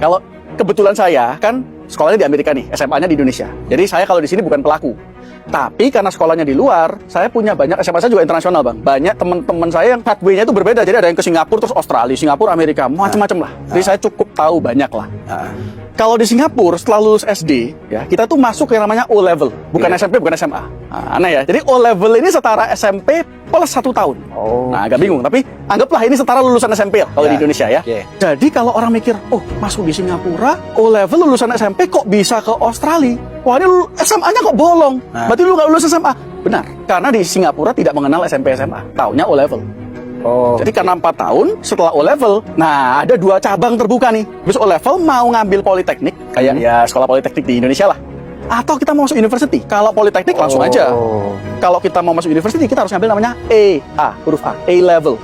Kalau kebetulan saya kan sekolahnya di Amerika nih, SMA-nya di Indonesia. Jadi saya kalau di sini bukan pelaku. Tapi karena sekolahnya di luar, saya punya banyak, SMA saya juga internasional bang. Banyak teman-teman saya yang pathway-nya itu berbeda. Jadi ada yang ke Singapura, terus Australia, Singapura, Amerika, macam-macam lah. Jadi saya cukup tahu banyak lah. Kalau di Singapura setelah lulus SD, ya kita tuh masuk yang namanya O level, bukan SMP, bukan SMA. Nah, aneh ya. Jadi O level ini setara SMP plus 1 tahun. Nah, agak bingung. Tapi anggaplah ini setara lulusan SMP kalau di Indonesia ya. Jadi kalau orang mikir, oh masuk di Singapura, O level lulusan SMP kok bisa ke Australia? Wah ini SMA-nya kok bolong. Berarti lu nggak lulus SMA? Benar. Karena di Singapura tidak mengenal SMP SMA. Taunya O level. Jadi karena 4 tahun setelah O level, nah ada 2 cabang terbuka nih. Terus O level mau ngambil politeknik, kayak ya sekolah politeknik di Indonesia lah. Atau kita mau masuk university. Kalau politeknik langsung aja. Kalau kita mau masuk university, kita harus ngambil namanya huruf A level.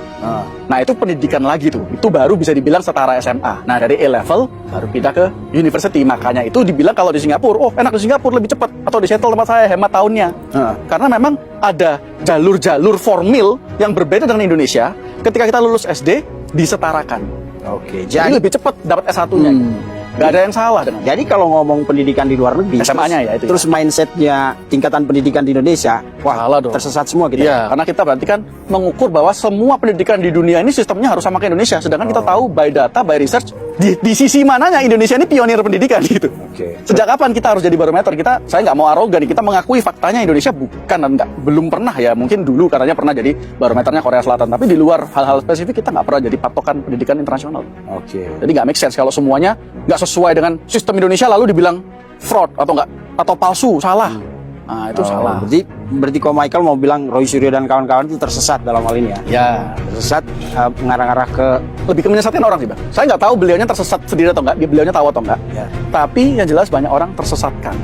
Nah itu pendidikan lagi tuh. Itu baru bisa dibilang setara SMA. Nah dari A level baru pindah ke university. Makanya itu dibilang kalau di Singapura, oh enak di Singapura lebih cepat. Atau di Seattle tempat saya hemat tahunnya. Karena memang ada jalur-jalur formil yang berbeda dengan Indonesia. Ketika kita lulus SD disetarakan. Jadi lebih cepat dapat S1-nya. Gak ada yang salah dengan. Jadi kalau ngomong pendidikan di luar negeri, SMA-nya ya itu. Terus mindsetnya tingkatan pendidikan di Indonesia, wah salah dong. Tersesat semua kita. Iya, karena kita berarti kan mengukur bahwa semua pendidikan di dunia ini sistemnya harus sama ke Indonesia. Sedangkan kita tahu by data, by research, di sisi mananya Indonesia ini pionir pendidikan gitu. Sejak kapan kita harus jadi barometer? Saya nggak mau arogan, kita mengakui faktanya Indonesia bukan dan belum pernah ya. Mungkin dulu katanya pernah jadi barometernya Korea Selatan, tapi di luar hal-hal spesifik kita nggak pernah jadi patokan pendidikan internasional. Jadi nggak make sense kalau semuanya nggak sesuai dengan sistem Indonesia lalu dibilang fraud atau palsu, salah. Nah, itu salah. Berarti kalau Michael mau bilang Roy Suryo dan kawan-kawan itu tersesat dalam hal ini ya? Ya, tersesat mengarah-arah ke lebih ke menyesatkan orang sih, Bang. Saya nggak tahu beliaunya tersesat sendiri atau enggak, beliaunya tahu atau enggak. Tapi yang jelas banyak orang tersesatkan.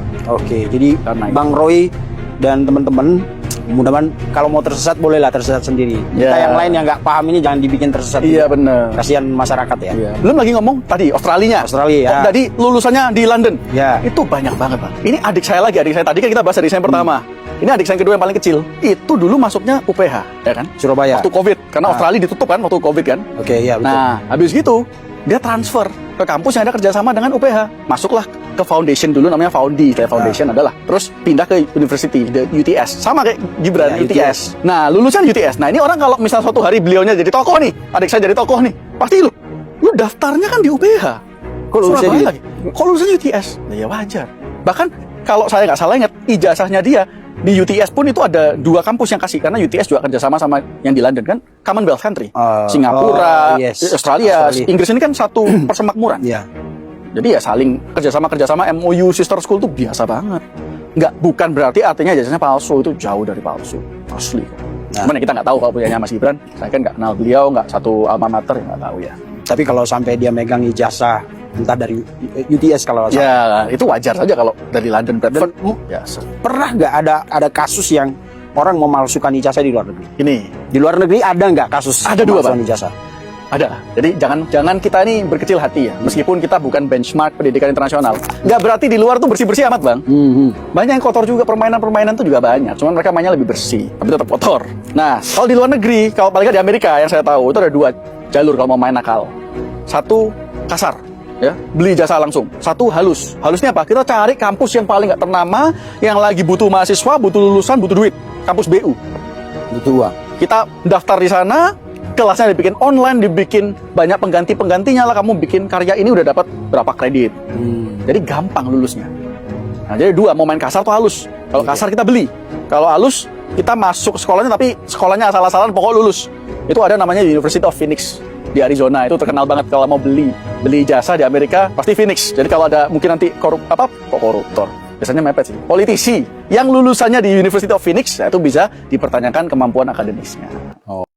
Jadi karena Bang Roy dan teman-teman mudah-mudahan kalau mau tersesat bolehlah tersesat sendiri. Kita yang lain yang nggak paham ini jangan dibikin tersesat. Iya benar. Kasihan masyarakat ya. Belum lagi ngomong tadi Australia ya. Tadi lulusannya di London. Itu banyak banget, Bang. Ini adik saya tadi kan kita bahas adik saya yang pertama. Ini adik saya yang kedua yang paling kecil. Itu dulu masuknya UPH, ya kan? Surabaya. Waktu Covid, karena Australia ditutup kan waktu Covid kan. Iya betul. Nah, habis gitu dia transfer ke kampus yang ada kerjasama dengan UPH. Masuklah ke foundation dulu namanya Foundation adalah. Terus pindah ke university, UTS. Sama kayak Gibran, UTS. Nah, lulusan UTS. Nah, ini orang kalau misal suatu hari beliaunya jadi tokoh nih, adik saya jadi tokoh nih, pasti lu daftarnya kan di UPH. Kok lulusnya lagi? Kok lulusnya UTS? Nah, ya wajar. Bahkan kalau saya nggak salah ingat, ijazahnya dia di UTS pun itu ada 2 kampus yang kasih, karena UTS juga kerjasama sama yang di London kan, Commonwealth country, Singapura, Australia, Inggris ini kan satu persemakmuran. Jadi ya saling kerjasama MOU sister school tuh biasa banget. Bukan berarti artinya ijazahnya palsu, itu jauh dari palsu, asli. Cuman ya kita nggak tahu kalau punyanya Mas Gibran, saya kan nggak kenal beliau, nggak satu alma mater, ya nggak tahu ya. Tapi kalau sampai dia megang ijazah entah dari UTS kalau ya itu wajar saja kalau dari London Bradford. Pernah nggak ada kasus yang orang memalsukan ijazah di luar negeri? Di luar negeri ada nggak kasus? Ada 2 Bang. Ijazah. Ada. Jadi jangan kita ini berkecil hati ya. Meskipun kita bukan benchmark pendidikan internasional, nggak berarti di luar tuh bersih-bersih amat, Bang. Banyak yang kotor juga, permainan tuh juga banyak. Cuman mereka mainnya lebih bersih, tapi tetap kotor. Nah, kalau di luar negeri, kalau paling nggak di Amerika yang saya tahu itu ada 2 jalur kalau mau main nakal. 1 kasar, ya, beli jasa langsung. 1 halus. Halusnya apa? Kita cari kampus yang paling nggak ternama, yang lagi butuh mahasiswa, butuh lulusan, butuh duit. Kampus BU. Butuh uang. Kita daftar di sana. Kelasnya dibikin online, dibikin banyak penggantinya lah. Kamu bikin karya ini udah dapat berapa kredit. Jadi gampang lulusnya. Nah, jadi 2, mau main kasar atau halus. Kalau kasar kita beli. Kalau halus kita masuk sekolahnya, tapi sekolahnya asal-asalan pokok lulus. Itu ada namanya University of Phoenix di Arizona. Itu terkenal banget kalau mau beli jasa di Amerika pasti Phoenix. Jadi kalau ada mungkin nanti koruptor. Biasanya mepet sih. Politisi yang lulusannya di University of Phoenix, itu bisa dipertanyakan kemampuan akademisnya.